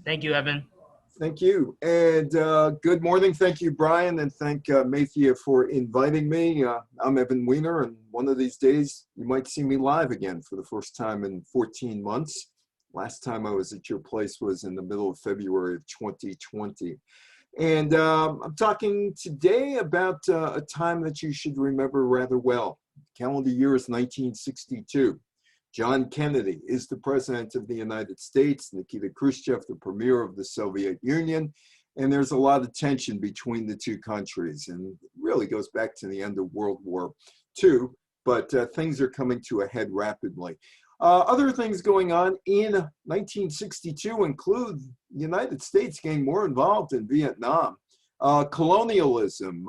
Thank you, Evan. Thank you. And good morning. Thank you, Brian, and thank Maythea for inviting me. I'm Evan Weiner, and one of these days you might see me live again for the first time in 14 months. Last time I was at your place was in the middle of February of 2020. And I'm talking today about a time that you should remember rather well. Calendar year is 1962. John Kennedy is the president of the United States, Nikita Khrushchev, the premier of the Soviet Union, and there's a lot of tension between the two countries, and it really goes back to the end of World War II, but things are coming to a head rapidly. Other things going on in 1962 include the United States getting more involved in Vietnam, colonialism,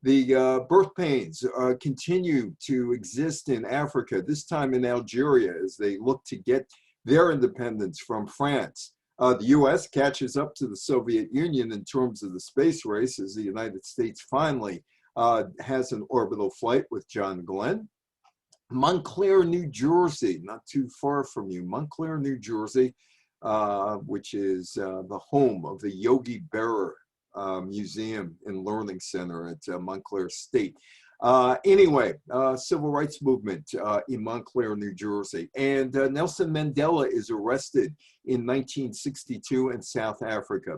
the birth pains continue to exist in Africa, this time in Algeria, as they look to get their independence from France. The US catches up to the Soviet Union in terms of the space race, as the United States finally has an orbital flight with John Glenn. Montclair, New Jersey, not too far from you. Montclair, New Jersey, which is the home of the Yogi Berra Museum and Learning Center at Montclair State. Anyway, civil rights movement in Montclair, New Jersey. And Nelson Mandela is arrested in 1962 in South Africa.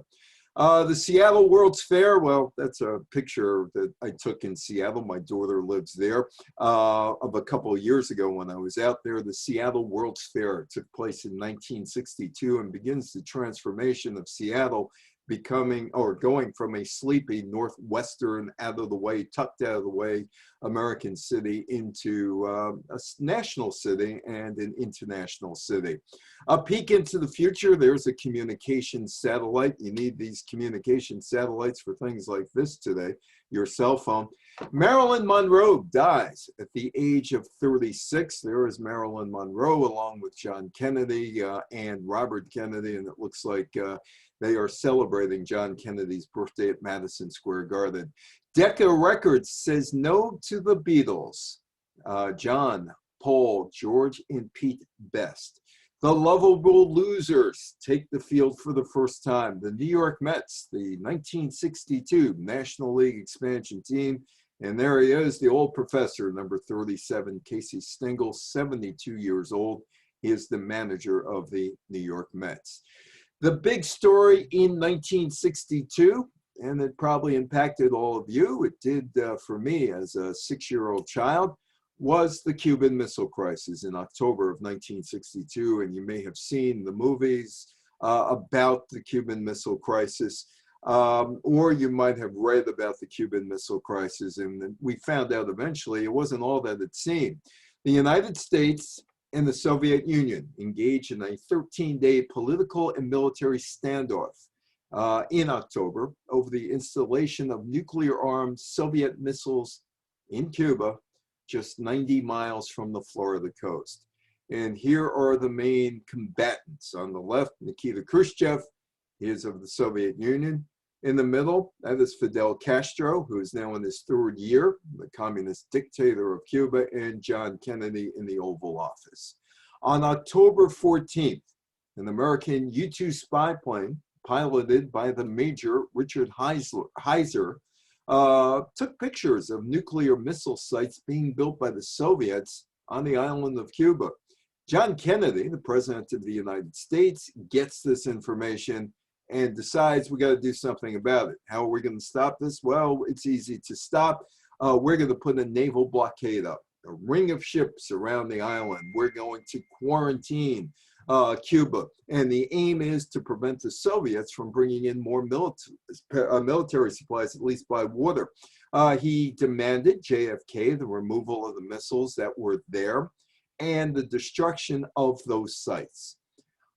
The Seattle World's Fair, well, that's a picture that I took in Seattle. My daughter lives there, of a couple of years ago when I was out there. The Seattle World's Fair took place in 1962 and begins the transformation of Seattle, becoming or going from a sleepy northwestern, out of the way, tucked out of the way American city into a national city and an international city. A peek into the future, there's a communication satellite. You need these communication satellites for things like this today, your cell phone. Marilyn Monroe dies at the age of 36. There is Marilyn Monroe along with John Kennedy and Robert Kennedy, and it looks like they are celebrating John Kennedy's birthday at Madison Square Garden. Decca Records says no to the Beatles. John, Paul, George, and Pete Best. The Lovable Losers take the field for the first time. The New York Mets, the 1962 National League expansion team. And there he is, the old professor, number 37, Casey Stengel, 72 years old. He is the manager of the New York Mets. The big story in 1962, and it probably impacted all of you, it did for me as a 6-year-old child, was the Cuban Missile Crisis in October of 1962. And you may have seen the movies about the Cuban Missile Crisis, or you might have read about the Cuban Missile Crisis, and we found out eventually it wasn't all that it seemed. The United States and the Soviet Union engaged in a 13-day political and military standoff in October over the installation of nuclear-armed Soviet missiles in Cuba, just 90 miles from the Florida coast. And here are the main combatants. On the left, Nikita Khrushchev, he is of the Soviet Union. In the middle, that is Fidel Castro, who is now in his 3rd year, the communist dictator of Cuba, and John Kennedy in the Oval Office. On October 14th, an American U-2 spy plane, piloted by the Major Richard Heiser, took pictures of nuclear missile sites being built by the Soviets on the island of Cuba. John Kennedy, the president of the United States, gets this information and decides we got to do something about it. How are we going to stop this? Well, it's easy to stop. We're going to put a naval blockade up, a ring of ships around the island. We're going to quarantine Cuba. And the aim is to prevent the Soviets from bringing in more military supplies, at least by water. He demanded, JFK, the removal of the missiles that were there and the destruction of those sites.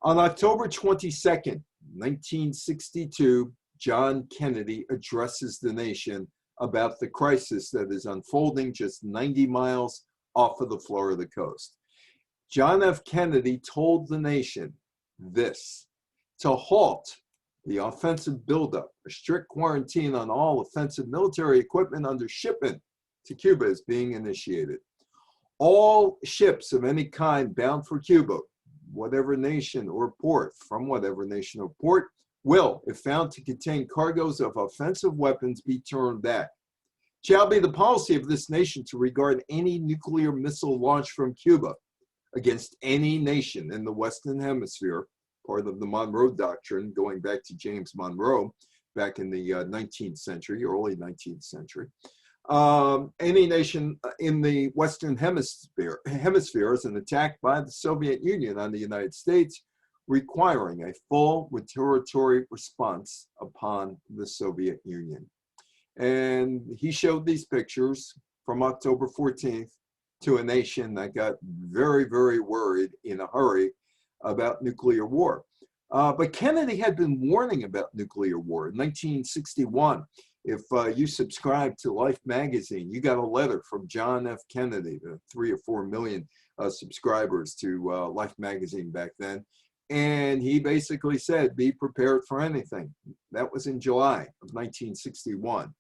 On October 22nd, 1962, John Kennedy addresses the nation about the crisis that is unfolding just 90 miles off of the Florida coast. John F. Kennedy told the nation this: to halt the offensive buildup, a strict quarantine on all offensive military equipment under shipment to Cuba is being initiated. All ships of any kind bound for Cuba whatever nation or port, from whatever nation or port, will, if found to contain cargoes of offensive weapons, be turned back. Shall be the policy of this nation to regard any nuclear missile launch from Cuba against any nation in the Western Hemisphere, part of the Monroe Doctrine, going back to James Monroe back in the 19th century, early 19th century. Any nation in the Western Hemisphere is an attack by the Soviet Union on the United States, requiring a full retaliatory response upon the Soviet Union. And he showed these pictures from October 14th to a nation that got very, very worried in a hurry about nuclear war. But Kennedy had been warning about nuclear war in 1961. If you subscribe to Life magazine, you got a letter from John F. Kennedy, the 3 or 4 million subscribers to Life magazine back then. And he basically said, be prepared for anything. That was in July of 1961.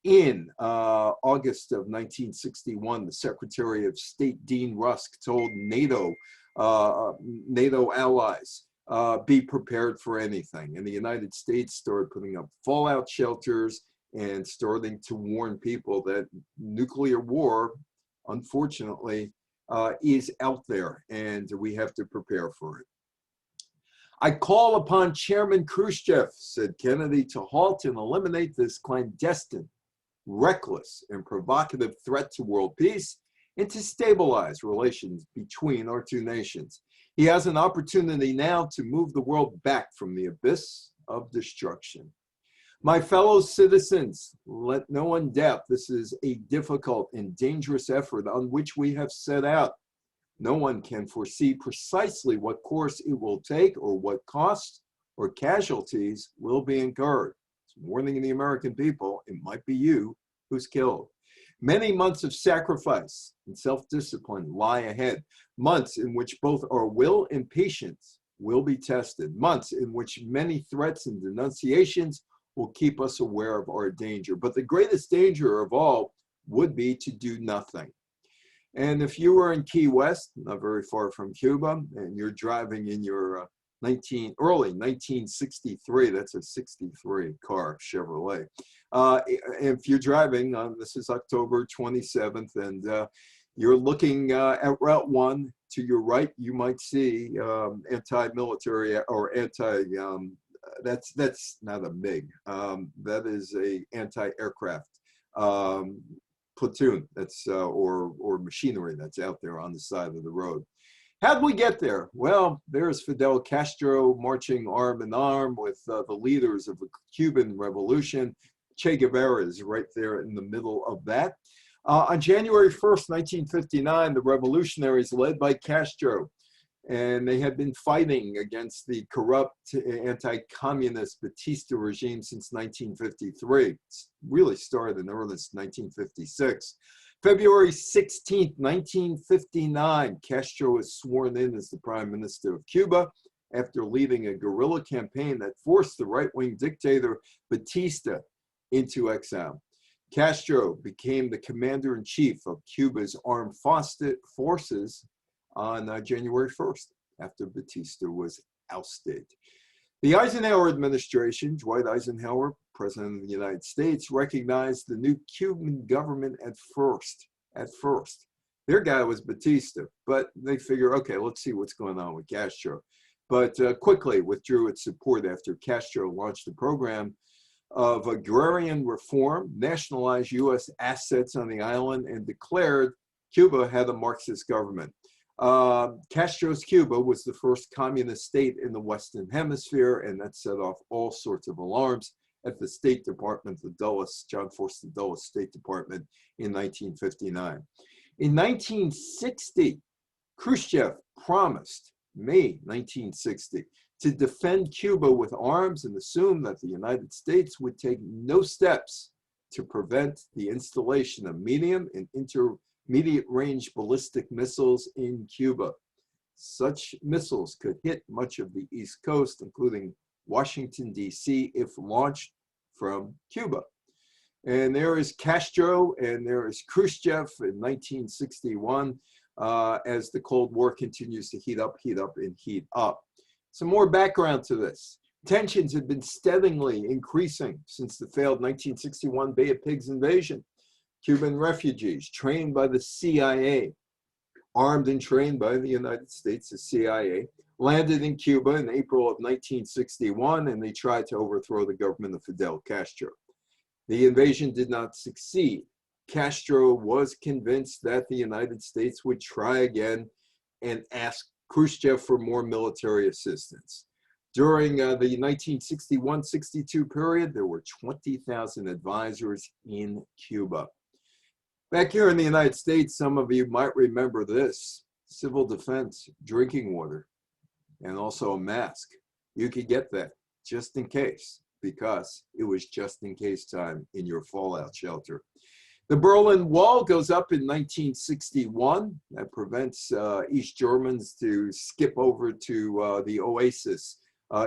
In August of 1961, the Secretary of State Dean Rusk told NATO allies, be prepared for anything. And the United States started putting up fallout shelters and starting to warn people that nuclear war, unfortunately, is out there, and we have to prepare for it. I call upon Chairman Khrushchev, said Kennedy, to halt and eliminate this clandestine, reckless, and provocative threat to world peace and to stabilize relations between our two nations. He has an opportunity now to move the world back from the abyss of destruction. My fellow citizens, let no one doubt this is a difficult and dangerous effort on which we have set out. No one can foresee precisely what course it will take or what costs or casualties will be incurred. It's warning the American people, it might be you who's killed. Many months of sacrifice and self-discipline lie ahead, months in which both our will and patience will be tested, months in which many threats and denunciations will keep us aware of our danger. But the greatest danger of all would be to do nothing. And if you were in Key West, not very far from Cuba, and you're driving in your early 1963, that's a 63 car, Chevrolet. If you're driving, this is October 27th, and you're looking at Route 1, to your right, you might see anti-military or that's not a MiG, that is a anti-aircraft platoon that's or machinery that's out there on the side of the road. How'd we get there? Well, there's Fidel Castro marching arm in arm with the leaders of the Cuban Revolution. Che Guevara is right there in the middle of that. On January 1st, 1959, the revolutionaries led by Castro, and they had been fighting against the corrupt anti-communist Batista regime since 1953. It really started in earnest 1956. February 16th, 1959, Castro was sworn in as the Prime Minister of Cuba after leading a guerrilla campaign that forced the right-wing dictator Batista into exile. Castro became the commander-in-chief of Cuba's armed forces on January 1st, after Batista was ousted. The Eisenhower administration, Dwight Eisenhower, President of the United States, recognized the new Cuban government at first. Their guy was Batista, but they figure, okay, let's see what's going on with Castro. But quickly withdrew its support after Castro launched a program of agrarian reform, nationalized U.S. assets on the island, and declared Cuba had a Marxist government. Castro's Cuba was the first communist state in the Western Hemisphere, and that set off all sorts of alarms at the State Department, the Dulles, John Forster Dulles State Department in 1959. In 1960, Khrushchev promised, May 1960, to defend Cuba with arms and assumed that the United States would take no steps to prevent the installation of medium and intermediate range ballistic missiles in Cuba. Such missiles could hit much of the East Coast, including Washington, D.C., if launched from Cuba. And there is Castro and there is Khrushchev in 1961. as the Cold War continues to heat up, and heat up. Some more background to this. Tensions had been steadily increasing since the failed 1961 Bay of Pigs invasion. Cuban refugees trained by the CIA, armed and trained by the United States, the CIA, landed in Cuba in April of 1961, and they tried to overthrow the government of Fidel Castro. The invasion did not succeed. Castro was convinced that the United States would try again and ask Khrushchev for more military assistance. During the 1961-62 period, there were 20,000 advisors in Cuba. Back here in the United States, some of you might remember this: civil defense, drinking water, and also a mask. You could get that just in case, because it was just in case time in your fallout shelter. The Berlin Wall goes up in 1961. That prevents East Germans to skip over to the oasis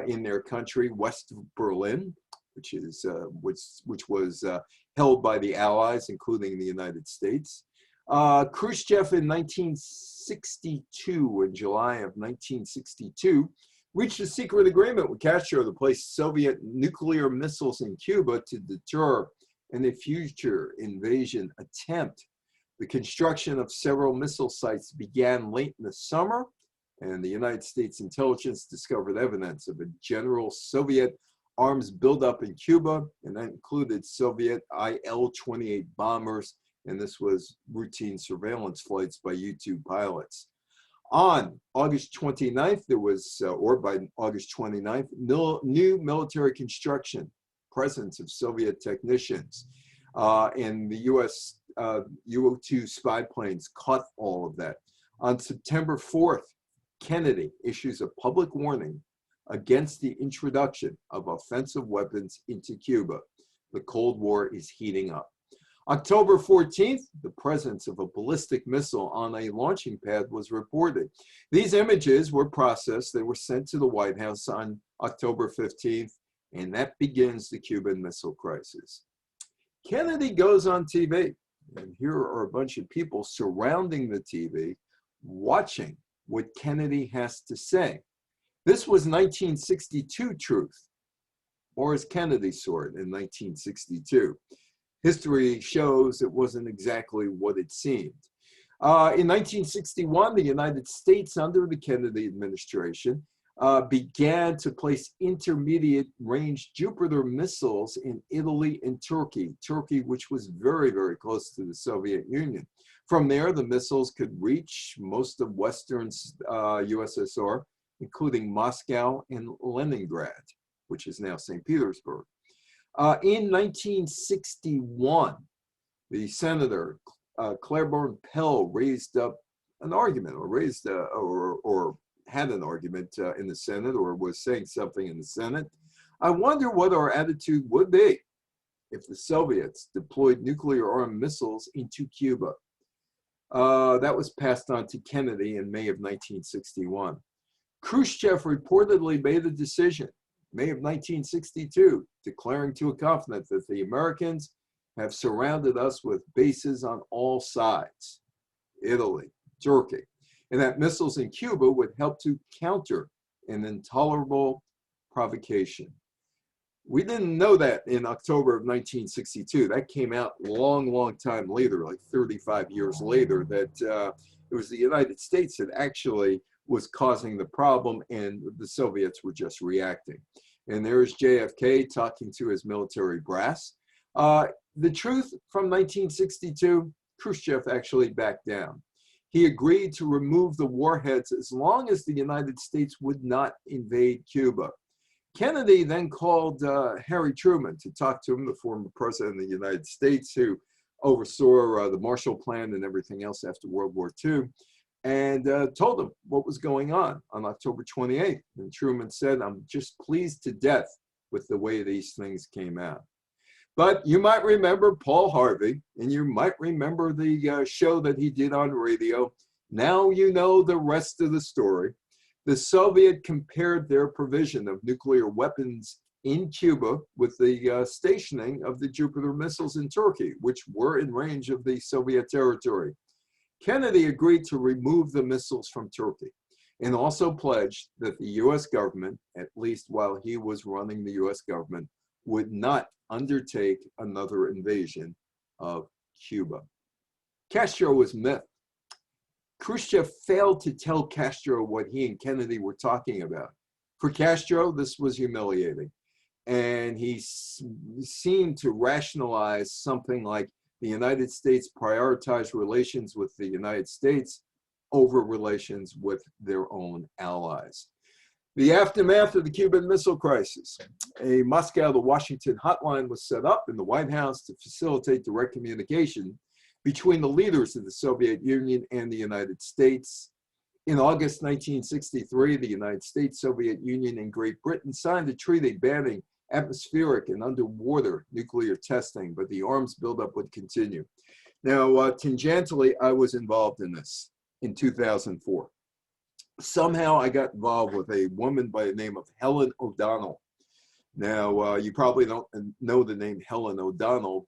in their country, west of Berlin, which was held by the Allies, including the United States. Khrushchev in 1962, in July of 1962, reached a secret agreement with Castro to place Soviet nuclear missiles in Cuba to deter a future invasion attempt. The construction of several missile sites began late in the summer, and the United States intelligence discovered evidence of a general Soviet arms buildup in Cuba, and that included Soviet Il-28 bombers, and this was routine surveillance flights by U-2 pilots. On August 29th, there was, or by August 29th, new military construction, presence of Soviet technicians, and the US U-2 spy planes caught all of that. On September 4th, Kennedy issues a public warning against the introduction of offensive weapons into Cuba. The Cold War is heating up. October 14th, the presence of a ballistic missile on a launching pad was reported. These images were processed. They were sent to the White House on October 15th, and that begins the Cuban Missile Crisis. Kennedy goes on TV, and here are a bunch of people surrounding the TV, watching what Kennedy has to say. This was 1962 truth, or as Kennedy saw it in 1962. History shows it wasn't exactly what it seemed. In 1961, the United States, under the Kennedy administration, began to place intermediate range Jupiter missiles in Italy and Turkey, which was very, very close to the Soviet Union. From there, the missiles could reach most of Western USSR, including Moscow and Leningrad, which is now St. Petersburg. In 1961, the Senator Claiborne Pell raised up an argument, or had an argument in the Senate, or was saying something in the Senate. I wonder what our attitude would be if the Soviets deployed nuclear-armed missiles into Cuba. That was passed on to Kennedy in May of 1961. Khrushchev reportedly made a decision, May of 1962, declaring to a confidant that the Americans have surrounded us with bases on all sides, Italy, Turkey, and that missiles in Cuba would help to counter an intolerable provocation. We didn't know that in October of 1962. That came out long, long time later, like 35 years later, that it was the United States that actually was causing the problem, and the Soviets were just reacting. And there's JFK talking to his military brass. The truth from 1962, Khrushchev actually backed down. He agreed to remove the warheads as long as the United States would not invade Cuba. Kennedy then called Harry Truman to talk to him, the former president of the United States, who oversaw the Marshall Plan and everything else after World War II, and told him what was going on October 28th. And Truman said, "I'm just pleased to death with the way these things came out." But you might remember Paul Harvey, and you might remember the show that he did on radio. Now you know the rest of the story. The Soviet compared their provision of nuclear weapons in Cuba with the stationing of the Jupiter missiles in Turkey, which were in range of the Soviet territory. Kennedy agreed to remove the missiles from Turkey and also pledged that the US government, at least while he was running the US government, would not undertake another invasion of Cuba. Castro was miffed. Khrushchev failed to tell Castro what he and Kennedy were talking about. For Castro, this was humiliating. And he seemed to rationalize something like the United States prioritized relations with the United States over relations with their own allies. The aftermath of the Cuban Missile Crisis, a Moscow to Washington hotline was set up in the White House to facilitate direct communication between the leaders of the Soviet Union and the United States. In August 1963, the United States, Soviet Union, and Great Britain signed a treaty banning atmospheric and underwater nuclear testing, but the arms buildup would continue. Now, tangentially, I was involved in this in 2004. Somehow I got involved with a woman by the name of Helen O'Donnell. Now, you probably don't know the name Helen O'Donnell,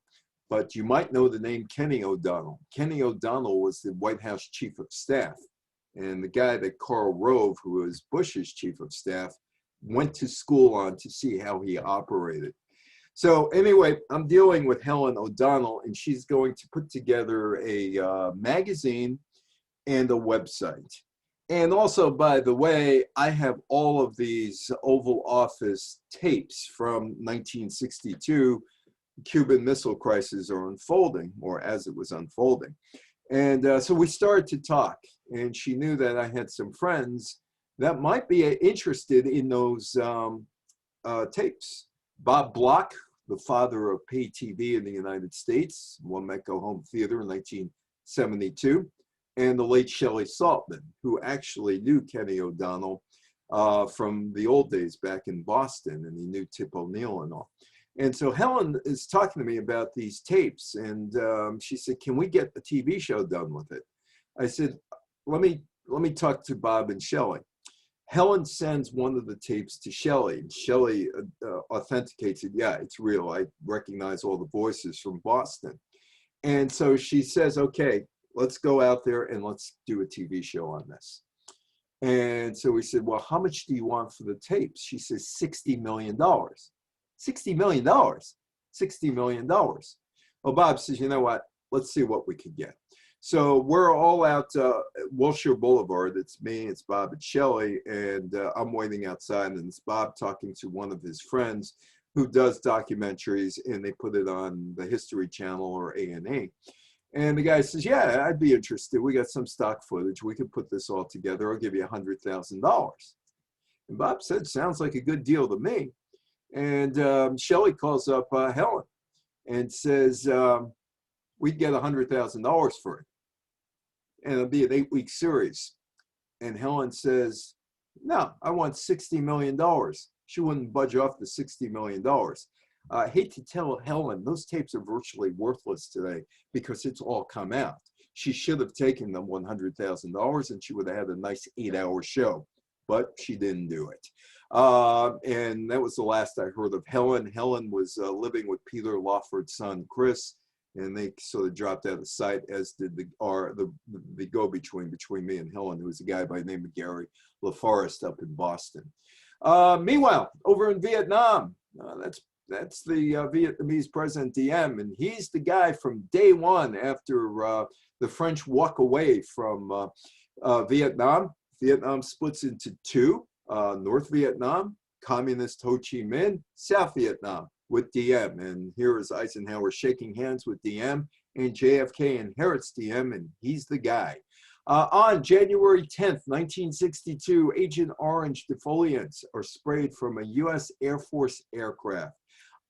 but you might know the name Kenny O'Donnell. Kenny O'Donnell was the White House chief of staff. And the guy that Karl Rove, who was Bush's chief of staff, went to school on to see how he operated. So anyway, I'm dealing with Helen O'Donnell, and she's going to put together a magazine and a website. And also, by the way, I have all of these Oval Office tapes from 1962. The Cuban Missile Crisis are unfolding, or as it was unfolding. And so we started to talk, and she knew that I had some friends that might be interested in those tapes. Bob Bloch, the father of pay TV in the United States, One Might Go Home Theater in 1972, and the late Shelley Saltman, who actually knew Kenny O'Donnell from the old days back in Boston, and he knew Tip O'Neill and all. And so Helen is talking to me about these tapes, and she said, "Can we get a TV show done with it?" I said, let me talk to Bob and Shelley. Helen sends one of the tapes to Shelley, and Shelley authenticates it. Yeah, it's real. I recognize all the voices from Boston. And so she says, okay, let's go out there and let's do a TV show on this. And so we said, well, how much do you want for the tapes? She says, $60 million. $60 million. $60 million. Well, Bob says, you know what? Let's see what we can get. So we're all out Wilshire Boulevard. It's me, it's Bob and Shelley, and I'm waiting outside, and it's Bob talking to one of his friends who does documentaries, and they put it on the History Channel or A&E. And the guy says, yeah, I'd be interested. We got some stock footage. We could put this all together. I'll give you $100,000. And Bob said, sounds like a good deal to me. And Shelley calls up Helen and says, we'd get $100,000 for it. And it'll be an 8-week series. And Helen says, no, I want $60 million. She wouldn't budge off the $60 million. I hate to tell Helen, those tapes are virtually worthless today because it's all come out. She should have taken them $100,000 and she would have had a nice 8-hour show, but she didn't do it. And that was the last I heard of Helen. Helen was living with Peter Lawford's son, Chris, and they sort of dropped out of sight, as did the go-between between me and Helen, who was a guy by the name of Gary LaForest up in Boston. Meanwhile, over in Vietnam, that's the Vietnamese President Diem, and he's the guy from day one after the French walk away from Vietnam. Vietnam splits into two, North Vietnam, Communist Ho Chi Minh, South Vietnam with Diem. And here is Eisenhower shaking hands with Diem, and JFK inherits Diem, and he's the guy. On January 10th, 1962, Agent Orange defoliants are sprayed from a U.S. Air Force aircraft.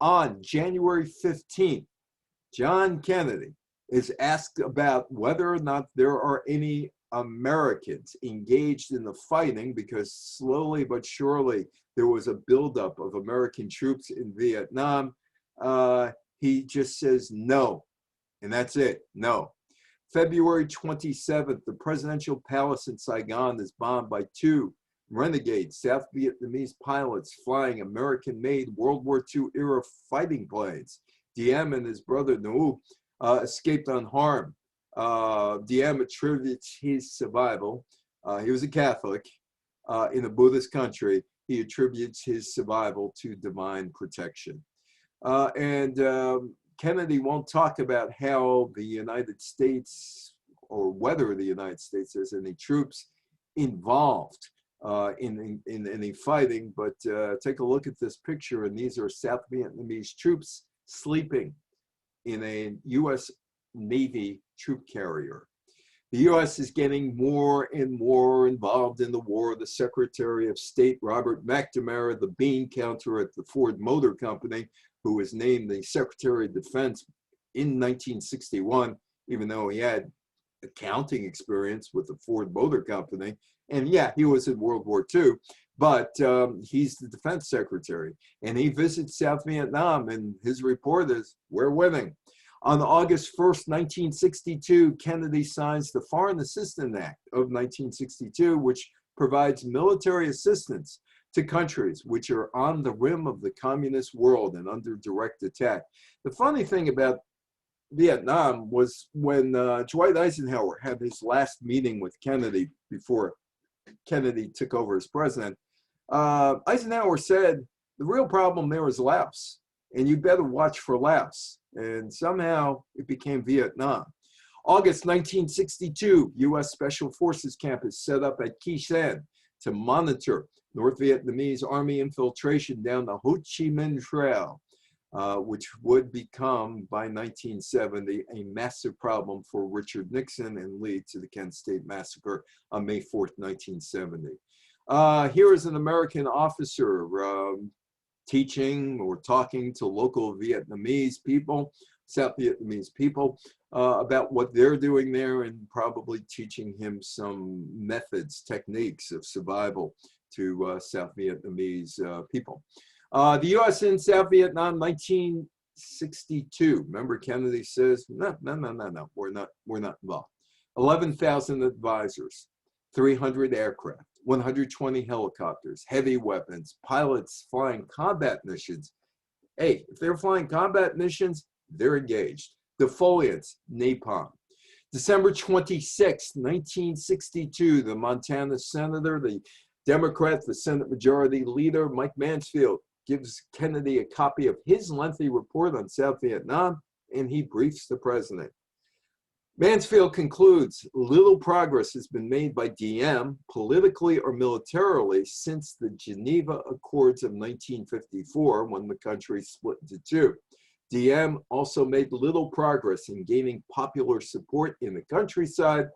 On January 15th, John Kennedy is asked about whether or not there are any Americans engaged in the fighting, because slowly but surely there was a buildup of American troops in Vietnam. He just says no, and that's it, no. February 27th, the presidential palace in Saigon is bombed by 2 renegade South Vietnamese pilots flying American-made World War II era fighting planes. Diem and his brother Nhu escaped unharmed. Diem attributes his survival. He was a Catholic in a Buddhist country. He attributes his survival to divine protection. Kennedy won't talk about how the United States, or whether the United States has any troops involved in any fighting, but take a look at this picture, and these are South Vietnamese troops sleeping in a U.S. Navy troop carrier. The U.S. is getting more and more involved in the war. The Secretary of State, Robert McNamara, the bean counter at the Ford Motor Company, who was named the Secretary of Defense in 1961, even though he had accounting experience with the Ford Motor Company. And yeah, he was in World War II, but he's the defense secretary. And he visits South Vietnam, and his report is, we're winning. On August 1st, 1962, Kennedy signs the Foreign Assistance Act of 1962, which provides military assistance to countries which are on the rim of the communist world and under direct attack. The funny thing about Vietnam was when Dwight Eisenhower had his last meeting with Kennedy before Kennedy took over as president, Eisenhower said, the real problem there is Laos, and you better watch for Laos. And somehow it became Vietnam. August 1962, U.S. Special Forces camp is set up at Chi San to monitor North Vietnamese army infiltration down the Ho Chi Minh Trail, which would become, by 1970, a massive problem for Richard Nixon and lead to the Kent State Massacre on May 4th, 1970. Here is an American officer teaching or talking to local Vietnamese people, South Vietnamese people, about what they're doing there, and probably teaching him some methods, techniques of survival to South Vietnamese people. The U.S. in South Vietnam, 1962. Remember, Kennedy says, no, we're not involved. 11,000 advisors, 300 aircraft, 120 helicopters, heavy weapons, pilots flying combat missions. Hey, if they're flying combat missions, they're engaged. Defoliants, napalm. December 26, 1962, the Montana senator, the Democrat, the Senate Majority Leader, Mike Mansfield, gives Kennedy a copy of his lengthy report on South Vietnam, and he briefs the president. Mansfield concludes, little progress has been made by Diem, politically or militarily, since the Geneva Accords of 1954, when the country split into two. Diem also made little progress in gaining popular support in the countryside,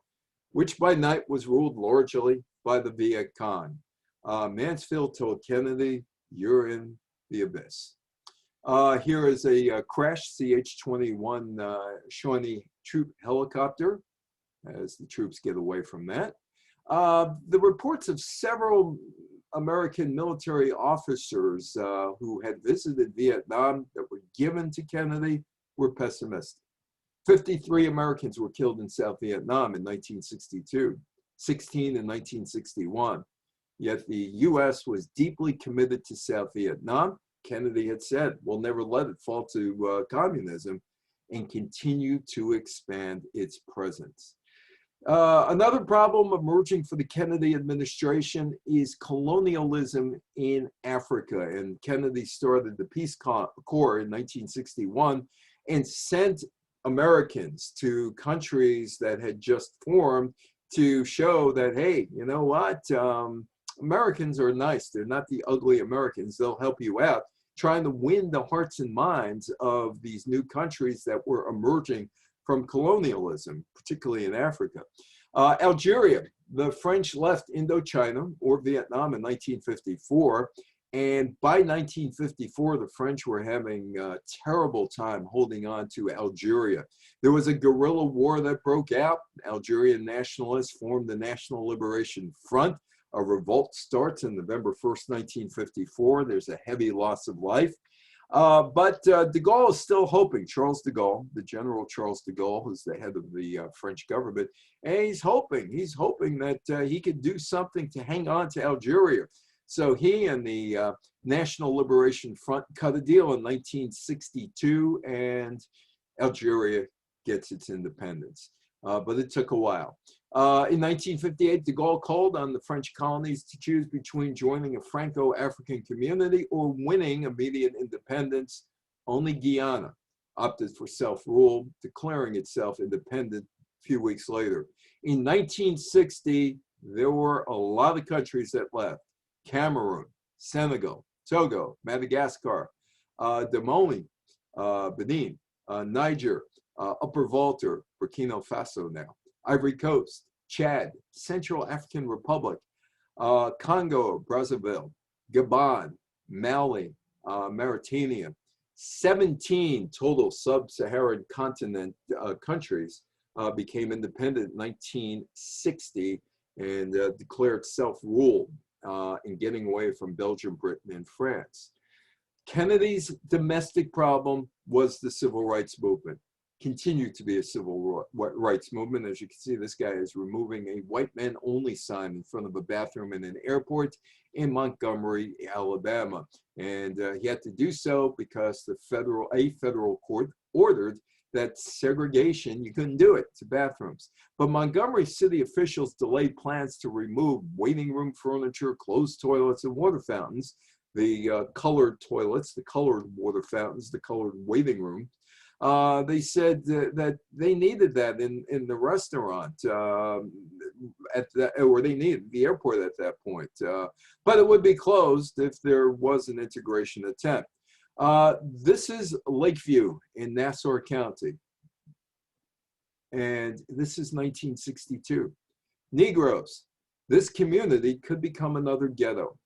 which by night was ruled largely by the Viet Cong. Mansfield told Kennedy, you're in the abyss. Here is a crashed CH-21 Shawnee troop helicopter as the troops get away from that. The reports of several American military officers who had visited Vietnam that were given to Kennedy were pessimistic. 53 Americans were killed in South Vietnam in 1962, 16 in 1961. Yet the U.S. was deeply committed to South Vietnam. Kennedy had said, we'll never let it fall to communism, and continue to expand its presence. Another problem emerging for the Kennedy administration is colonialism in Africa. And Kennedy started the Peace Corps in 1961 and sent Americans to countries that had just formed to show that, hey, you know what? Americans are nice. They're not the ugly Americans. They'll help you out, trying to win the hearts and minds of these new countries that were emerging from colonialism, particularly in Africa. Algeria, the French left Indochina or Vietnam in 1954. And by 1954, the French were having a terrible time holding on to Algeria. There was a guerrilla war that broke out. Algerian nationalists formed the National Liberation Front. A revolt starts on November 1st, 1954. There's a heavy loss of life. But de Gaulle is still hoping, Charles de Gaulle, the General Charles de Gaulle, who's the head of the French government, and he's hoping that he could do something to hang on to Algeria. So he and the National Liberation Front cut a deal in 1962, and Algeria gets its independence. but it took a while. In 1958, de Gaulle called on the French colonies to choose between joining a Franco-African community or winning immediate independence. Only Guyana opted for self-rule, declaring itself independent a few weeks later. In 1960, there were a lot of countries that left: Cameroon, Senegal, Togo, Madagascar, Damoni, Benin, Niger, Upper Volta, Burkina Faso now, Ivory Coast, Chad, Central African Republic, Congo, Brazzaville, Gabon, Mali, Mauritania. 17 total sub-Saharan continent countries became independent in 1960 and declared self-rule in getting away from Belgium, Britain, and France. Kennedy's domestic problem was the civil rights movement. Continued to be a civil rights movement. As you can see, this guy is removing a white men only sign in front of a bathroom in an airport in Montgomery, Alabama. And he had to do so because a federal court ordered that segregation, you couldn't do it to bathrooms. But Montgomery city officials delayed plans to remove waiting room furniture, closed toilets, and water fountains. The colored toilets, the colored water fountains, the colored waiting room. They said that they needed that in the restaurant or they needed the airport at that point. But it would be closed if there was an integration attempt. This is Lakeview in Nassau County. And this is 1962. Negroes. This community could become another ghetto.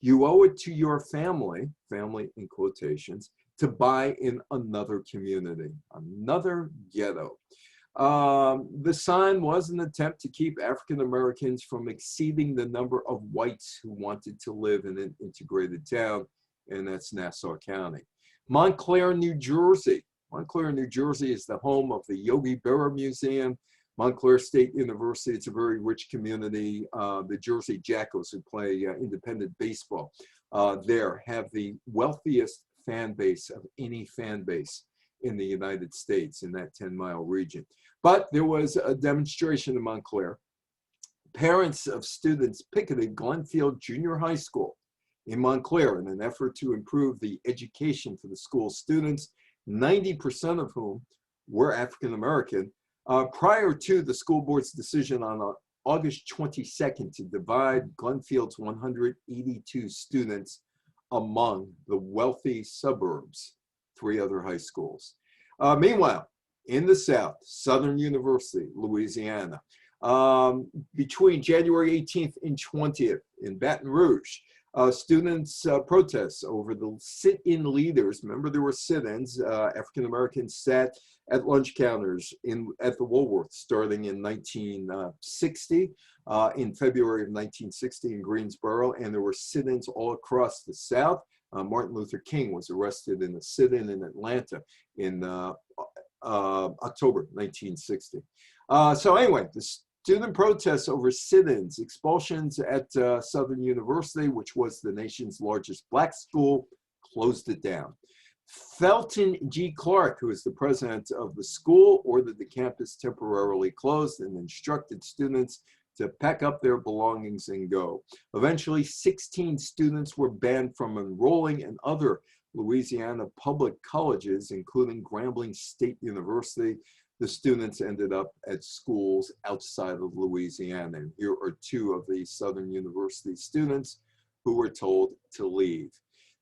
You owe it to your family in quotations, to buy in another community, another ghetto. The sign was an attempt to keep African Americans from exceeding the number of whites who wanted to live in an integrated town, and that's Nassau County. Montclair, New Jersey. Montclair, New Jersey is the home of the Yogi Berra Museum. Montclair State University, it's a very rich community. The Jersey Jackals, who play independent baseball there, have the wealthiest fan base of any fan base in the United States in that 10-mile region. But there was a demonstration in Montclair. Parents of students picketed Glenfield Junior High School in Montclair in an effort to improve the education for the school students, 90% of whom were African American, prior to the school board's decision on August 22nd to divide Glenfield's 182 students among the wealthy suburbs, 3 other high schools. Meanwhile, in the South, Southern University, Louisiana, between January 18th and 20th in Baton Rouge, students protests over the sit-in leaders. Remember, there were sit-ins. African Americans sat at lunch counters at the Woolworth starting in 1960, in February of 1960 in Greensboro, and there were sit-ins all across the South. Martin Luther King was arrested in a sit-in in Atlanta in October 1960. So anyway, the student protests over sit-ins, expulsions at Southern University, which was the nation's largest black school, closed it down. Felton G. Clark, who is the president of the school, ordered the campus temporarily closed and instructed students to pack up their belongings and go. Eventually, 16 students were banned from enrolling in other Louisiana public colleges, including Grambling State University. The students ended up at schools outside of Louisiana. And here are 2 of the Southern University students who were told to leave.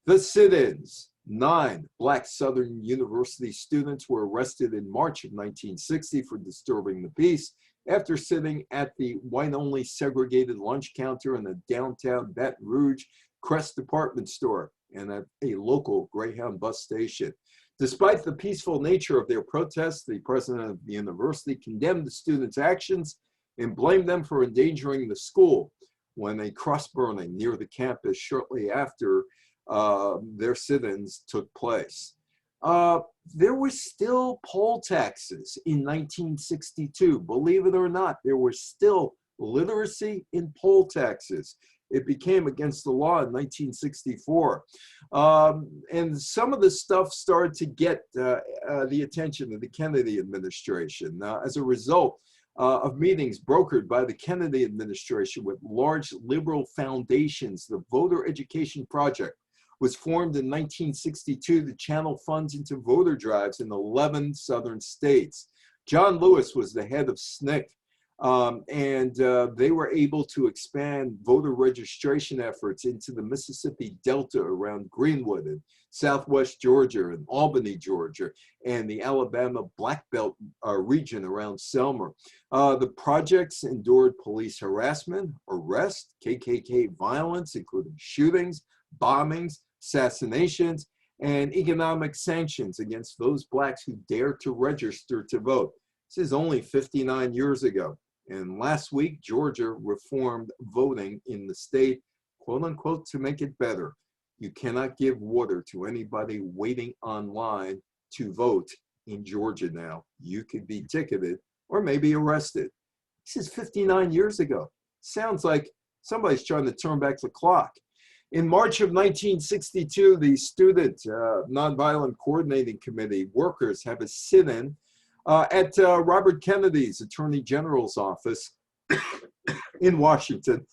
The sit-ins. 9 black Southern University students were arrested in March of 1960 for disturbing the peace after sitting at the white-only segregated lunch counter in the downtown Baton Rouge Crest department store and at a local Greyhound bus station. Despite the peaceful nature of their protests, the president of the university condemned the students' actions and blamed them for endangering the school when a cross-burning near the campus shortly after their sit-ins took place. There were still poll taxes in 1962. Believe it or not, there were still literacy in poll taxes. It became against the law in 1964. And some of the stuff started to get the attention of the Kennedy administration. As a result, of meetings brokered by the Kennedy administration with large liberal foundations. The Voter Education Project was formed in 1962 to channel funds into voter drives in 11 southern states. John Lewis was the head of SNCC, and they were able to expand voter registration efforts into the Mississippi Delta around Greenwood and Southwest Georgia and Albany, Georgia, and the Alabama Black Belt region around Selma. The projects endured police harassment, arrest, KKK violence, including shootings, bombings, assassinations, and economic sanctions against those blacks who dared to register to vote. This is only 59 years ago. And last week, Georgia reformed voting in the state, quote unquote, to make it better. You cannot give water to anybody waiting online to vote in Georgia now. You could be ticketed or maybe arrested. This is 59 years ago. Sounds like somebody's trying to turn back the clock. In March of 1962, the Student Nonviolent Coordinating Committee workers have a sit-in at Robert Kennedy's Attorney General's office in Washington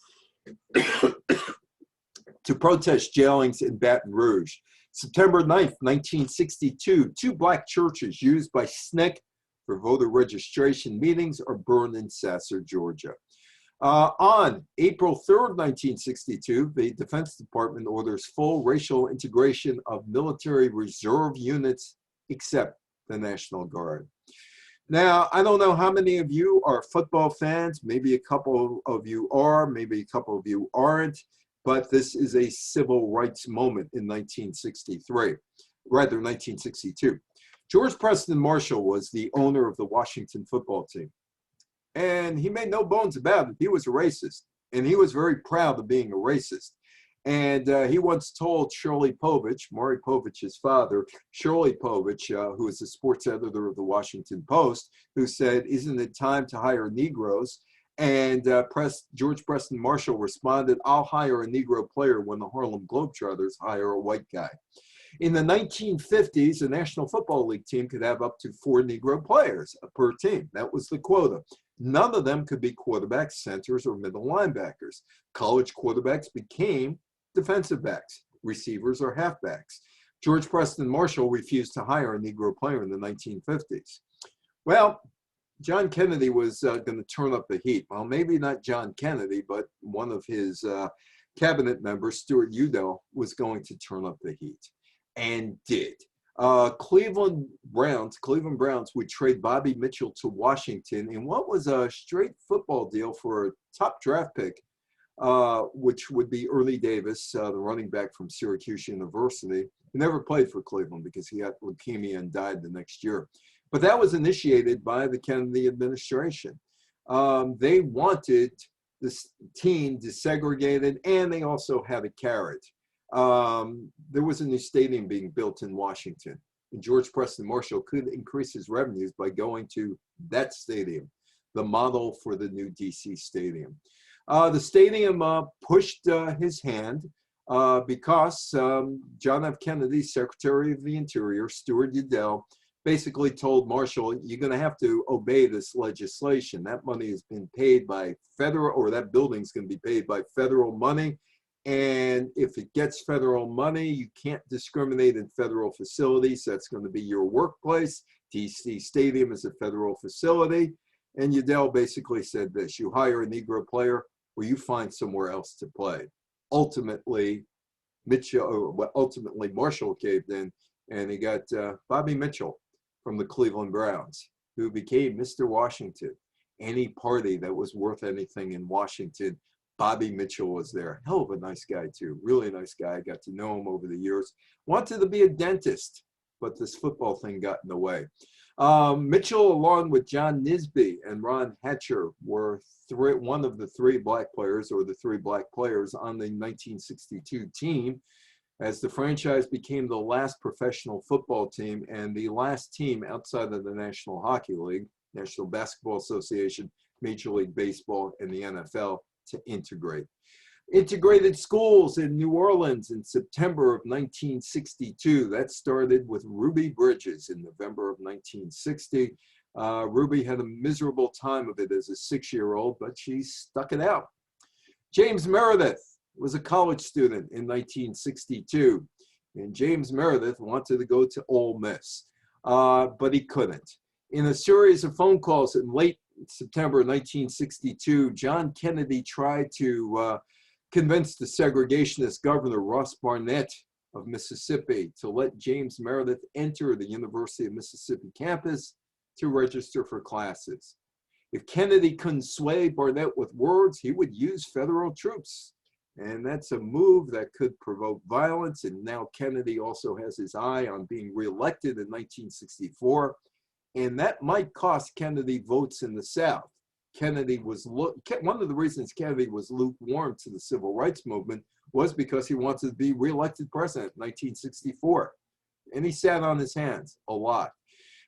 to protest jailings in Baton Rouge. September 9th, 1962, 2 black churches used by SNCC for voter registration meetings are burned in Sasser, Georgia. On April 3rd, 1962, the Defense Department orders full racial integration of military reserve units except the National Guard. Now, I don't know how many of you are football fans. Maybe a couple of you are, maybe a couple of you aren't, but this is a civil rights moment in 1962. George Preston Marshall was the owner of the Washington football team. And he made no bones about it. He was a racist, and he was very proud of being a racist. And he once told Shirley Povich, Maury Povich's father, Shirley Povich, who is the sports editor of the Washington Post, who said, "Isn't it time to hire Negroes?" And George Preston Marshall responded, "I'll hire a Negro player when the Harlem Globetrotters hire a white guy." In the 1950s, the National Football League team could have up to 4 Negro players per team. That was the quota. None of them could be quarterbacks, centers, or middle linebackers. College quarterbacks became defensive backs, receivers, or halfbacks. George Preston Marshall refused to hire a Negro player in the 1950s. Well, John Kennedy was going to turn up the heat. Well, maybe not John Kennedy, but one of his cabinet members, Stuart Udall, was going to turn up the heat, and did. Cleveland Browns would trade Bobby Mitchell to Washington in what was a straight football deal for a top draft pick, which would be Ernie Davis, the running back from Syracuse University. He never played for Cleveland because he had leukemia and died the next year. But that was initiated by the Kennedy administration. They wanted this team desegregated, and they also had a carrot. There was a new stadium being built in Washington, and George Preston Marshall could increase his revenues by going to that stadium, the model for the new DC stadium. The stadium pushed his hand because John F. Kennedy, Secretary of the Interior, Stuart Udall, basically told Marshall, "You're going to have to obey this legislation. That money has been paid by federal, or that building's going to be paid by federal money. And if it gets federal money, you can't discriminate in federal facilities. That's going to be your workplace. DC Stadium is a federal facility." And Udall basically said this: you hire a Negro player or you find somewhere else to play. Ultimately, Marshall caved in, and he got Bobby Mitchell from the Cleveland Browns, who became Mr. Washington. Any party that was worth anything in Washington, Bobby Mitchell was there. Hell of a nice guy, too. Really nice guy. I got to know him over the years. Wanted to be a dentist, but this football thing got in the way. Mitchell, along with John Nisby and Ron Hatcher, were one of the 3 black players, or the 3 black players on the 1962 team, as the franchise became the last professional football team and the last team outside of the National Hockey League, National Basketball Association, Major League Baseball, and the NFL to integrate. Integrated schools in New Orleans in September of 1962. That started with Ruby Bridges in November of 1960. Ruby had a miserable time of it as a 6-year-old, but she stuck it out. James Meredith was a college student in 1962, and James Meredith wanted to go to Ole Miss, but he couldn't. In a series of phone calls in late September 1962, John Kennedy tried to convince the segregationist governor, Ross Barnett of Mississippi, to let James Meredith enter the University of Mississippi campus to register for classes. If Kennedy couldn't sway Barnett with words, he would use federal troops. And that's a move that could provoke violence. And now Kennedy also has his eye on being reelected in 1964. And that might cost Kennedy votes in the South. Kennedy was, one of the reasons Kennedy was lukewarm to the civil rights movement was because he wanted to be reelected president in 1964. And he sat on his hands a lot.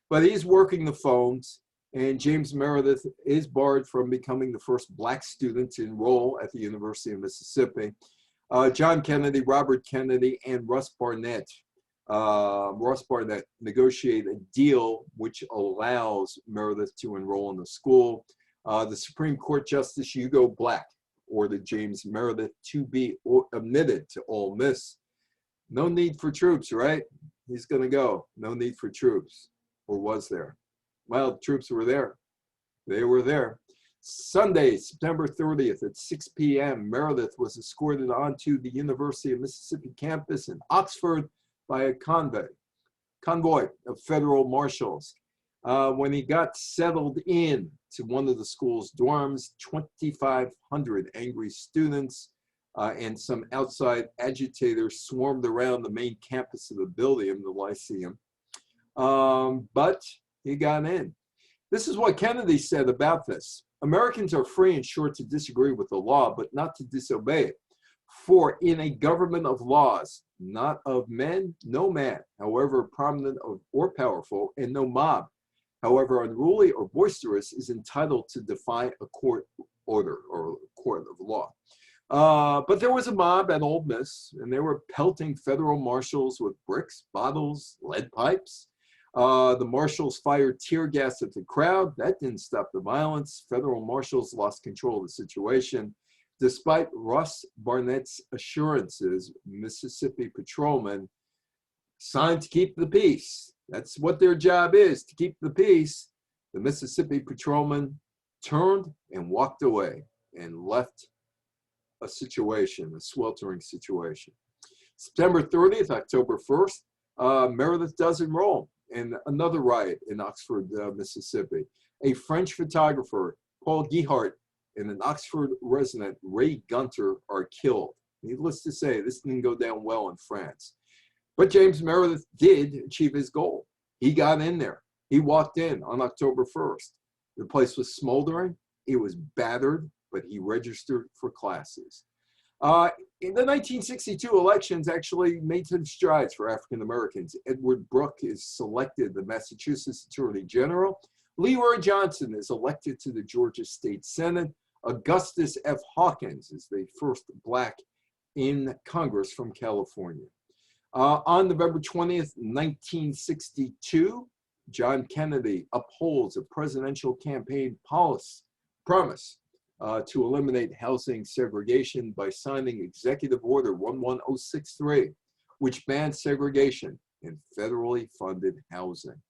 But he's working the phones, and James Meredith is barred from becoming the first Black student to enroll at the University of Mississippi. John Kennedy, Robert Kennedy, and Ross Barnett negotiate a deal which allows Meredith to enroll in the school. The Supreme Court Justice Hugo Black ordered James Meredith to be admitted to Ole Miss. No need for troops, right? He's going to go. No need for troops. Or was there? Well, the troops were there. They were there. Sunday, September 30th at 6 p.m., Meredith was escorted onto the University of Mississippi campus in Oxford by a convoy of federal marshals. When he got settled in to one of the school's dorms, 2,500 angry students and some outside agitators swarmed around the main campus of the building, the Lyceum. But he got in. This is what Kennedy said about this. Americans are free and sure to disagree with the law, but not to disobey it. For in a government of laws, not of men, no man, however prominent or powerful, and no mob, however unruly or boisterous, is entitled to defy a court order or court of law. But there was a mob at Ole Miss, and they were pelting federal marshals with bricks, bottles, lead pipes. The marshals fired tear gas at the crowd. That didn't stop the violence. Federal marshals lost control of the situation. Despite Ross Barnett's assurances, Mississippi patrolmen signed to keep the peace. That's what their job is, to keep the peace. The Mississippi patrolmen turned and walked away and left a situation, a sweltering situation. September 30th, October 1st, Meredith does enroll in another riot in Oxford, Mississippi. A French photographer, Paul Guihart, and an Oxford resident, Ray Gunter, are killed. Needless to say, this didn't go down well in France. But James Meredith did achieve his goal. He got in there. He walked in on October 1st. The place was smoldering. It was battered, but he registered for classes. In the 1962 elections actually made some strides for African Americans. Edward Brooke is selected the Massachusetts Attorney General. Leroy Johnson is elected to the Georgia State Senate. Augustus F. Hawkins is the first Black in Congress from California. On November 20th, 1962, John Kennedy upholds a presidential campaign promise to eliminate housing segregation by signing Executive Order 11063, which bans segregation in federally funded housing.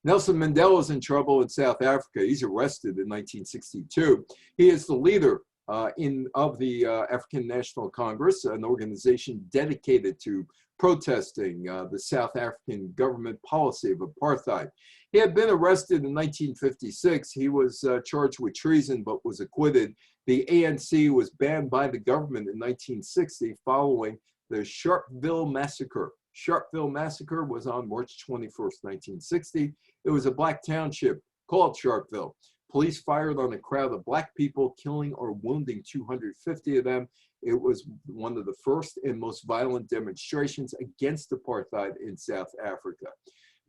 Nelson Mandela is in trouble in South Africa. He's arrested in 1962. He is the leader of the African National Congress, an organization dedicated to protesting the South African government policy of apartheid. He had been arrested in 1956. He was charged with treason but was acquitted. The ANC was banned by the government in 1960 following the Sharpeville Massacre. Sharpeville Massacre was on March 21st, 1960. It was a Black township called Sharpeville. Police fired on a crowd of Black people, killing or wounding 250 of them. It was one of the first and most violent demonstrations against apartheid in South Africa.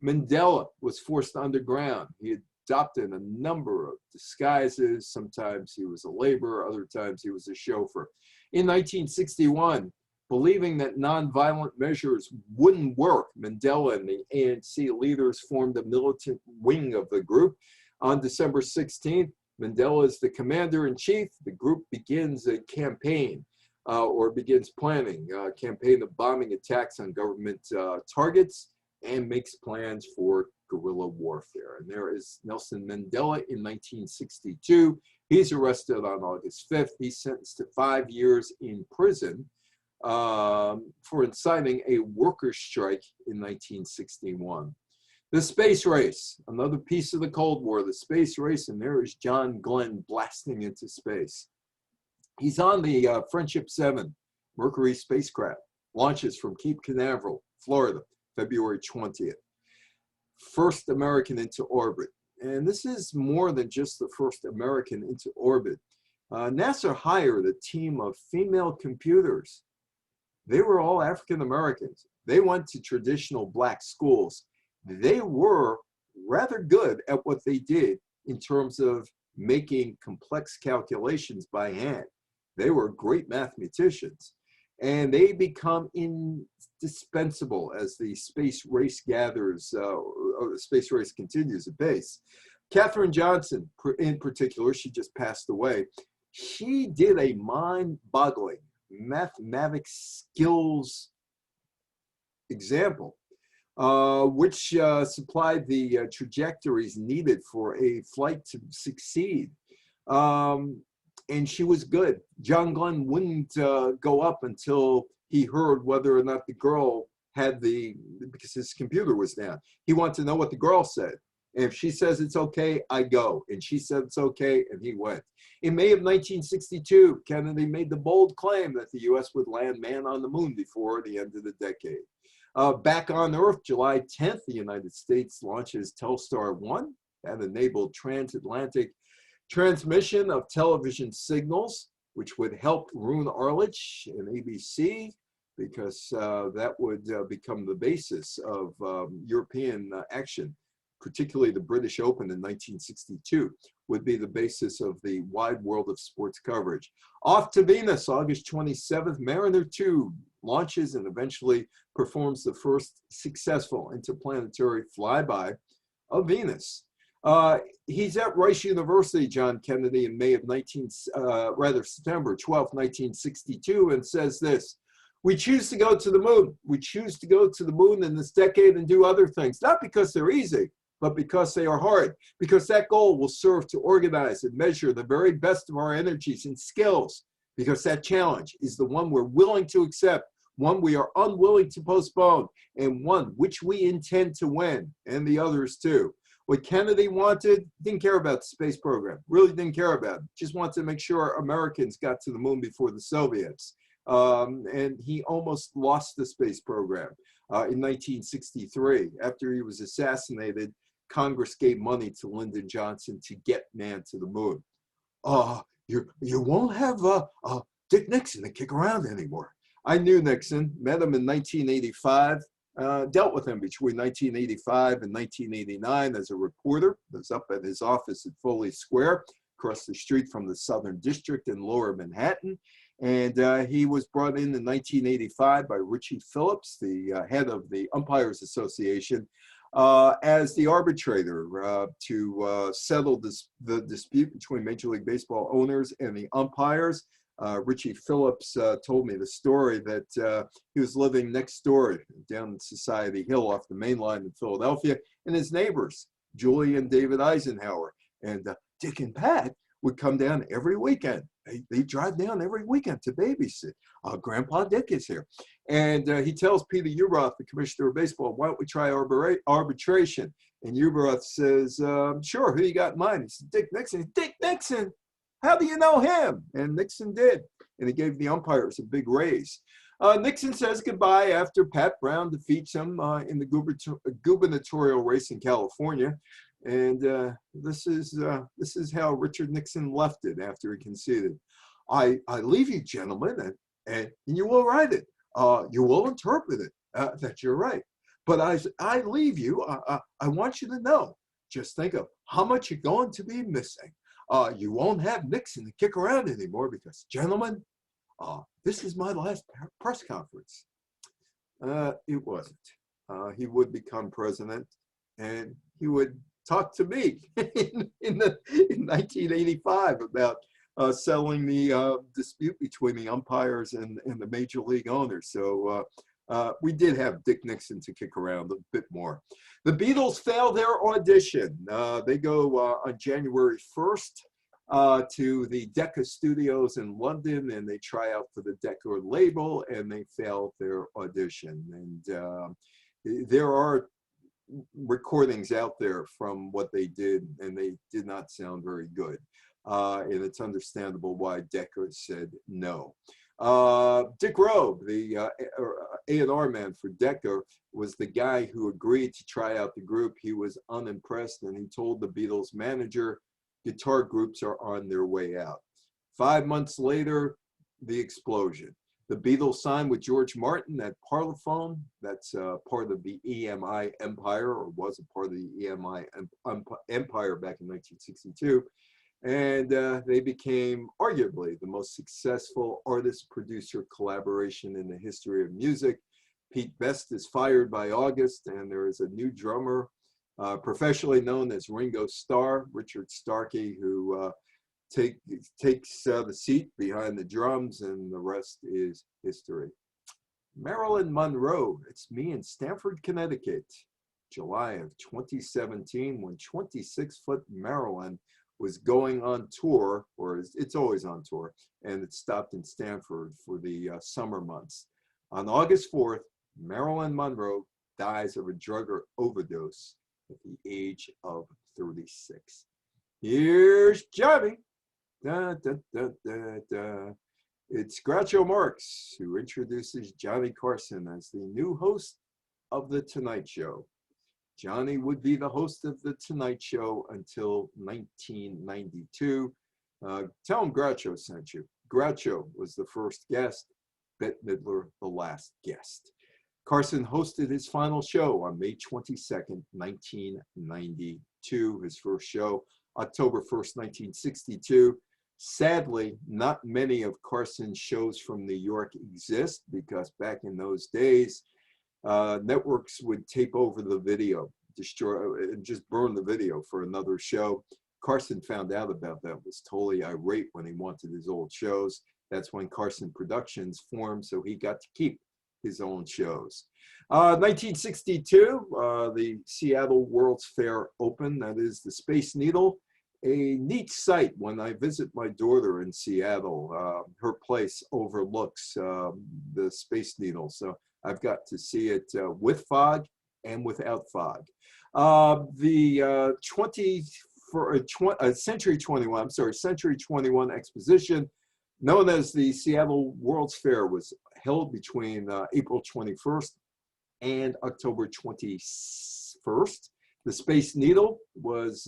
Mandela was forced underground. He adopted a number of disguises. Sometimes he was a laborer, other times he was a chauffeur. In 1961, believing that nonviolent measures wouldn't work, Mandela and the ANC leaders formed a militant wing of the group. On December 16th, Mandela is the commander-in-chief. The group begins a campaign, or begins planning a campaign of bombing attacks on government targets, and makes plans for guerrilla warfare. And there is Nelson Mandela in 1962. He's arrested on August 5th. He's sentenced to 5 years in prison for inciting a workers' strike in 1961. The space race, another piece of the Cold War, the space race, and there is John Glenn blasting into space. He's on the Friendship 7 Mercury spacecraft, launches from Cape Canaveral, Florida, February 20th. First American into orbit. And this is more than just the first American into orbit. NASA hired a team of female computers. They were all African Americans. They went to traditional black schools. They were rather good at what they did in terms of making complex calculations by hand. They were great mathematicians, and they become indispensable as the space race gathers, or the space race continues at base. Katherine Johnson, in particular, she just passed away. She did a mind-boggling mathematics skills example, which supplied the trajectories needed for a flight to succeed. And she was good. John Glenn wouldn't go up until he heard whether or not the girl had because his computer was down. He wanted to know what the girl said. And if she says it's okay, I go. And she said it's okay, and he went. In May of 1962, Kennedy made the bold claim that the U.S. would land man on the moon before the end of the decade. Back on Earth, July 10th, the United States launches Telstar 1 that enabled transatlantic transmission of television signals, which would help ruin Arlich and ABC, because that would become the basis of European action, particularly the British Open in 1962, would be the basis of the wide world of sports coverage. Off to Venus, August 27th, Mariner 2 launches and eventually performs the first successful interplanetary flyby of Venus. He's at Rice University, John Kennedy, in September 12, 1962, and says this: "We choose to go to the moon. We choose to go to the moon in this decade and do other things, not because they're easy, but because they are hard, because that goal will serve to organize and measure the very best of our energies and skills, because that challenge is the one we're willing to accept, one we are unwilling to postpone, and one which we intend to win, and the others too." What Kennedy wanted, didn't care about the space program, really didn't care about it, just wanted to make sure Americans got to the moon before the Soviets. And he almost lost the space program in 1963. After he was assassinated, Congress gave money to Lyndon Johnson to get man to the moon. You won't have Dick Nixon to kick around anymore. I knew Nixon, met him in 1985, dealt with him between 1985 and 1989 as a reporter. I was up at his office at Foley Square, across the street from the Southern District in Lower Manhattan. And he was brought in 1985 by Richie Phillips, the head of the Umpires Association, as the arbitrator to settle the dispute between Major League Baseball owners and the umpires. Richie Phillips told me the story that he was living next door down Society Hill off the main line in Philadelphia, and his neighbors, Julie and David Eisenhower, and Dick and Pat would come down every weekend. They drive down every weekend to babysit. Grandpa Dick is here. And he tells Peter Ueberroth, the commissioner of baseball, why don't we try arbitration? And Ueberroth says, sure, who you got in mind? He said, Dick Nixon. Dick Nixon? How do you know him? And Nixon did. And he gave the umpires a big raise. Nixon says goodbye after Pat Brown defeats him in the gubernatorial race in California. And this is how Richard Nixon left it after he conceded. I leave you, gentlemen, and you will write it. You will interpret it that you're right. But I leave you, I want you to know, just think of how much you're going to be missing. You won't have Nixon to kick around anymore because, gentlemen, this is my last press conference. It wasn't. He would become president, and he would talked to me in 1985 about settling the dispute between the umpires and the major league owners. So we did have Dick Nixon to kick around a bit more. The Beatles failed their audition. They go on January 1st to the Decca Studios in London, and they try out for the Decca label, and they failed their audition. And there are recordings out there from what they did, and they did not sound very good. And it's understandable why Decca said no. Dick Rowe, the A&R man for Decca, was the guy who agreed to try out the group. He was unimpressed, and he told the Beatles manager, guitar groups are on their way out. 5 months later, the explosion. The Beatles signed with George Martin at Parlophone. That's part of the EMI empire, or was a part of the EMI empire back in 1962. And they became arguably the most successful artist-producer collaboration in the history of music. Pete Best is fired by August, and there is a new drummer, professionally known as Ringo Starr, Richard Starkey, who takes the seat behind the drums, and the rest is history. Marilyn Monroe, it's me in Stamford, Connecticut, July of 2017, when 26-foot Marilyn was going on tour, or it's always on tour, and it stopped in Stamford for the summer months. On August 4th, Marilyn Monroe dies of a drug overdose at the age of 36. Here's Johnny. Da, da, da, da, da. It's Groucho Marx who introduces Johnny Carson as the new host of The Tonight Show. Johnny would be the host of The Tonight Show until 1992. Tell him Groucho sent you. Groucho was the first guest, Bette Midler the last guest. Carson hosted his final show on May 22nd, 1992, his first show, October 1st, 1962. Sadly, not many of Carson's shows from New York exist, because back in those days, networks would tape over the video, destroy, and just burn the video for another show. Carson found out about that, was totally irate when he wanted his old shows. That's when Carson Productions formed, so he got to keep his own shows. 1962, the Seattle World's Fair opened, that is the Space Needle. A neat sight when I visit my daughter in Seattle. Her place overlooks the Space Needle, so I've got to see it with fog and without fog. The Century 21 exposition, known as the Seattle World's Fair, was held between April 21st and October 21st. The Space Needle was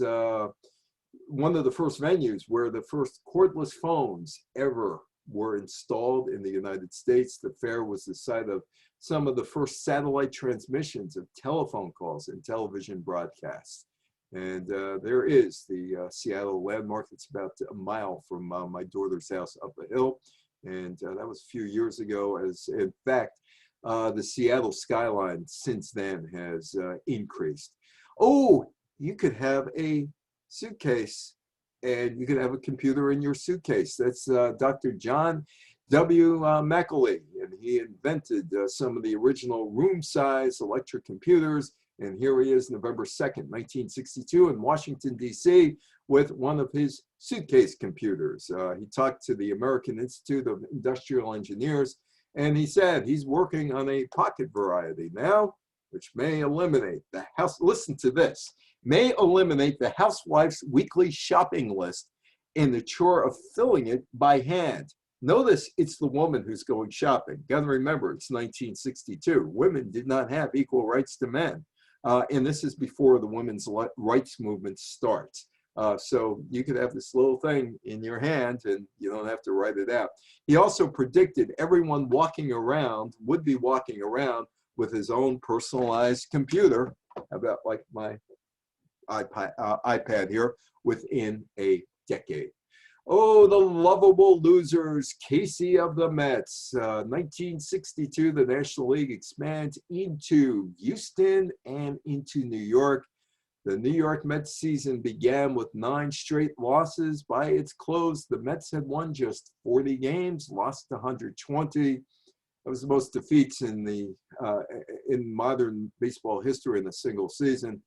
one of the first venues where the first cordless phones ever were installed in the United States. The fair was the site of some of the first satellite transmissions of telephone calls and television broadcasts. And there is the Seattle landmark. It's about a mile from my daughter's house up a hill. And that was a few years ago. As in fact, the Seattle skyline since then has increased. Oh, you could have a suitcase, and you could have a computer in your suitcase. That's Dr. John W. McAlee, and he invented some of the original room-size electric computers. And here he is, November 2nd, 1962, in Washington, D.C., with one of his suitcase computers. He talked to the American Institute of Industrial Engineers, and he said he's working on a pocket variety now, which may eliminate the house. Listen to this. May eliminate the housewife's weekly shopping list and the chore of filling it by hand. Notice it's the woman who's going shopping. Got to remember, it's 1962. Women did not have equal rights to men. And this is before the women's rights movement starts. So you could have this little thing in your hand and you don't have to write it out. He also predicted everyone walking around would be walking around with his own personalized computer, about like my iPad here, within a decade. Oh, the lovable losers, Casey of the Mets. 1962, the National League expands into Houston and into New York. The New York Mets season began with 9 straight losses. By its close, the Mets had won just 40 games, lost 120. That was the most defeats in modern baseball history in a single season.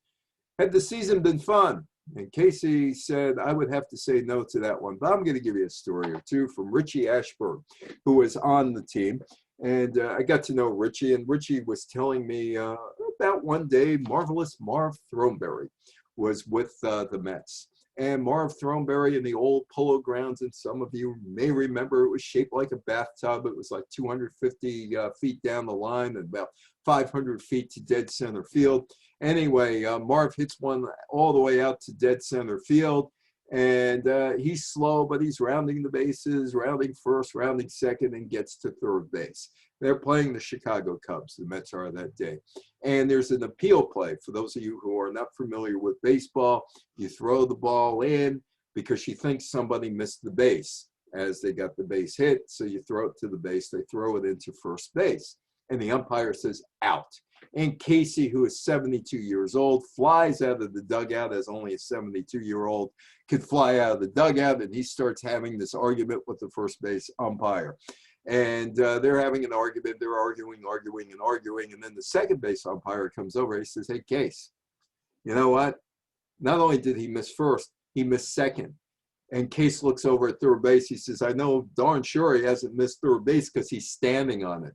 Had the season been fun? And Casey said, I would have to say no to that one. But I'm going to give you a story or two from Richie Ashburn, who was on the team. And I got to know Richie, and Richie was telling me about one day Marvelous Marv Throneberry was with the Mets. And Marv Throneberry in the old Polo Grounds, and some of you may remember, it was shaped like a bathtub. It was like 250 feet down the line and about 500 feet to dead center field. Anyway, Marv hits one all the way out to dead center field. And he's slow, but he's rounding the bases, rounding first, rounding second, and gets to third base. They're playing the Chicago Cubs, the Mets are that day. And there's an appeal play. For those of you who are not familiar with baseball, you throw the ball in because you think somebody missed the base as they got the base hit. So you throw it to the base, they throw it into first base. And the umpire says, out. And Casey, who is 72 years old, flies out of the dugout, as only a 72-year-old could fly out of the dugout, and he starts having this argument with the first base umpire. And they're having an argument. They're arguing, and then the second base umpire comes over. He says, hey, Case, you know what? Not only did he miss first, he missed second. And Case looks over at third base. He says, I know darn sure he hasn't missed third base because he's standing on it.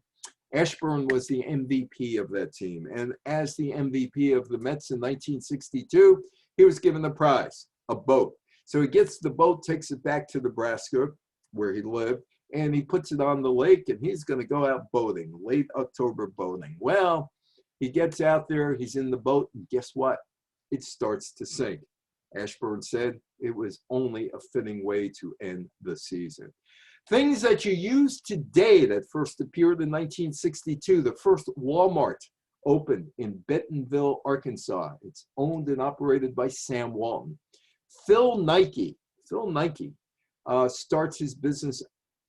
Ashburn was the MVP of that team. And as the MVP of the Mets in 1962, he was given a prize, a boat. So he gets the boat, takes it back to Nebraska, where he lived, and he puts it on the lake, and he's going to go out boating, late October boating. Well, he gets out there, he's in the boat, and guess what? It starts to sink. Ashburn said it was only a fitting way to end the season. Things that you use today that first appeared in 1962. The first Walmart opened in Bentonville, Arkansas. It's owned and operated by Sam Walton. Phil Nike starts his business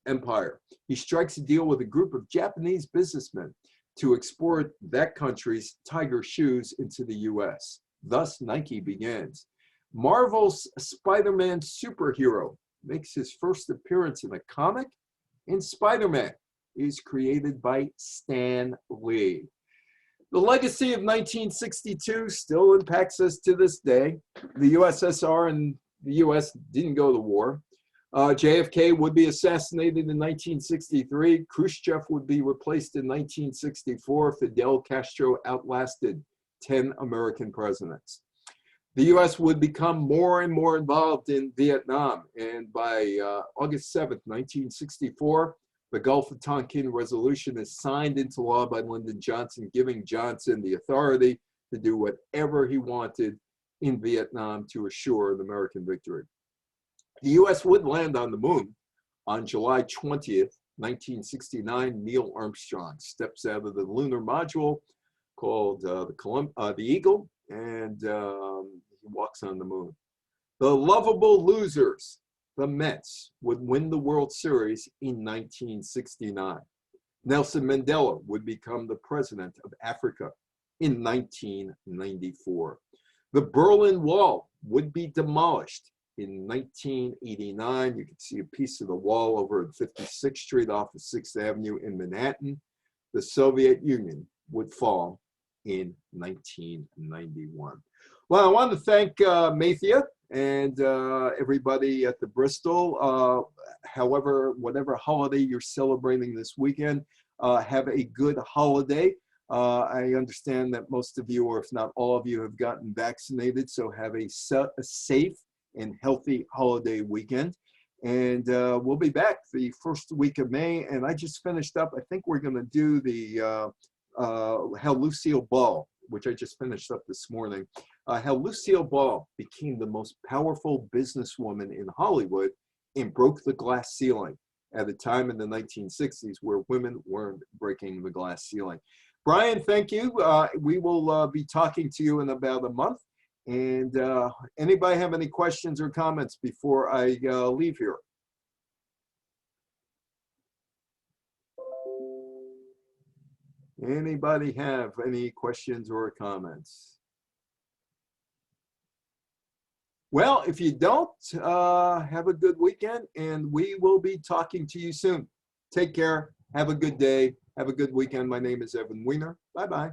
empire. He strikes a deal with a group of Japanese businessmen to export that country's Tiger shoes into the U.S. Thus, Nike begins. Marvel's Spider-Man superhero makes his first appearance in a comic, and Spider-Man is created by Stan Lee. The legacy of 1962 still impacts us to this day. The USSR and the US didn't go to war. JFK would be assassinated in 1963. Khrushchev would be replaced in 1964. Fidel Castro outlasted 10 American presidents. The U.S. would become more and more involved in Vietnam. And by August 7th, 1964, the Gulf of Tonkin Resolution is signed into law by Lyndon Johnson, giving Johnson the authority to do whatever he wanted in Vietnam to assure an American victory. The U.S. would land on the moon on July 20th, 1969. Neil Armstrong steps out of the lunar module called the Eagle, and he walks on the moon. The lovable losers, the Mets, would win the World Series in 1969. Nelson Mandela would become the president of Africa in 1994. The Berlin Wall would be demolished in 1989. You can see a piece of the wall over at 56th Street off of 6th Avenue in Manhattan. The Soviet Union would fall in 1991. Well, I want to thank Mathia and everybody at the Bristol. However, whatever holiday you're celebrating this weekend, have a good holiday. I understand that most of you, or if not all of you, have gotten vaccinated, so have a safe and healthy holiday weekend. And we'll be back the first week of May. And I just finished up, I think we're going to do the how Lucille Ball, which I just finished up this morning, how Lucille Ball became the most powerful businesswoman in Hollywood and broke the glass ceiling at a time in the 1960s where women weren't breaking the glass ceiling. Brian, thank you. We will be talking to you in about a month. And anybody have any questions or comments before I leave here? Anybody have any questions or comments? Well, if you don't, have a good weekend, and we will be talking to you soon. Take care. Have a good day. Have a good weekend. My name is Evan Weiner. Bye-bye.